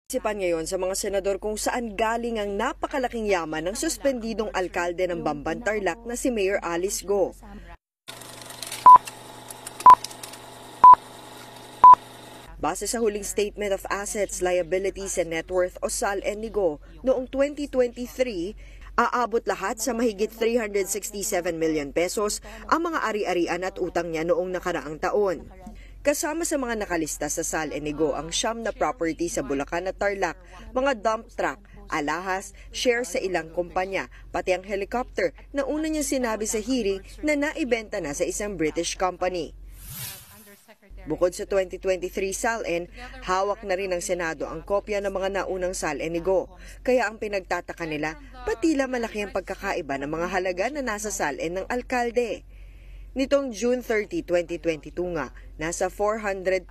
Isipan ngayon sa mga senador kung saan galing ang napakalaking yaman ng suspendidong alkalde ng Bamban Tarlac na si Mayor Alice Go. Base sa huling Statement of Assets, Liabilities and Net Worth o SAL-N ni Go, noong 2023, aabot lahat sa mahigit 367 million pesos ang mga ari-arian at utang niya noong nakaraang taon. Kasama sa mga nakalista sa SAL-N ni Go ang siyam na property sa Bulacan at Tarlac, mga dump truck, alahas, share sa ilang kumpanya, pati ang helicopter na una niyang sinabi sa hearing na naibenta na sa isang British company. Bukod sa 2023 SAL-N, hawak na rin ng Senado ang kopya ng mga naunang SAL-N ni Go. Kaya ang pinagtataka nila, patila malaki ang pagkakaiba ng mga halaga na nasa SAL-N ng alkalde. Nitong June 30, 2022 nga, nasa 429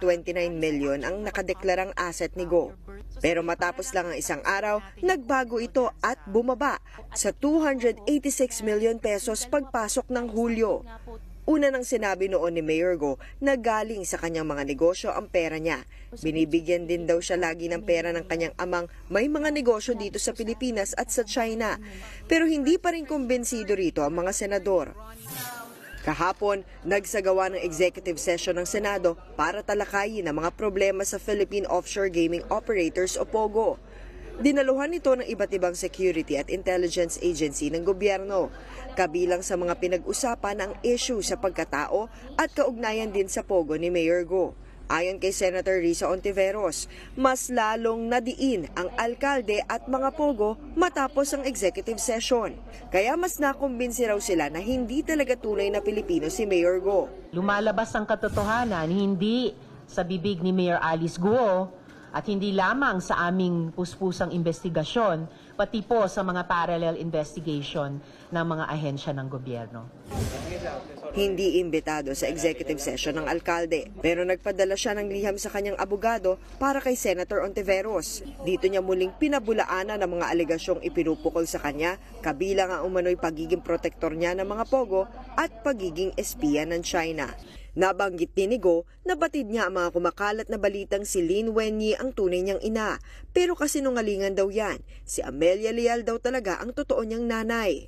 million ang nakadeklarang asset ni Go. Pero matapos lang ang isang araw, nagbago ito at bumaba sa 286 million pesos pagpasok ng Hulyo. Una nang sinabi noon ni Mayor Go na galing sa kanyang mga negosyo ang pera niya. Binibigyan din daw siya lagi ng pera ng kanyang amang may mga negosyo dito sa Pilipinas at sa China. Pero hindi pa rin kumbensido rito ang mga senador. Kahapon, nagsagawa ng executive session ng Senado para talakayin ang mga problema sa Philippine Offshore Gaming Operators o POGO. Dinaluhan ito ng iba't ibang security at intelligence agency ng gobyerno. Kabilang sa mga pinag-usapan ang issue sa pagkatao at kaugnayan din sa POGO ni Mayor Go. Ayon kay Senator Risa Ontiveros, mas lalong nadiin ang alkalde at mga POGO matapos ang executive session. Kaya mas nakumbinsi raw sila na hindi talaga tunay na Pilipino si Mayor Go. Lumalabas ang katotohanan hindi sa bibig ni Mayor Alice Go at hindi lamang sa aming puspusang investigasyon, pati po sa mga parallel investigation ng mga ahensya ng gobyerno. Hindi imbitado sa executive session ng alkalde, pero nagpadala siya ng liham sa kanyang abogado para kay Senator Ontiveros. Dito niya muling pinabulaanan ng mga alegasyong ipinupukol sa kanya, kabilang ang umano'y pagiging protektor niya ng mga POGO at pagiging espiya ng China. Nabanggit din ni Go na batid niya ang mga kumakalat na balitang si Lin Wenyi ang tunay niyang ina. Pero kasinungalingan daw yan, si Amelia Leal daw talaga ang totoo niyang nanay.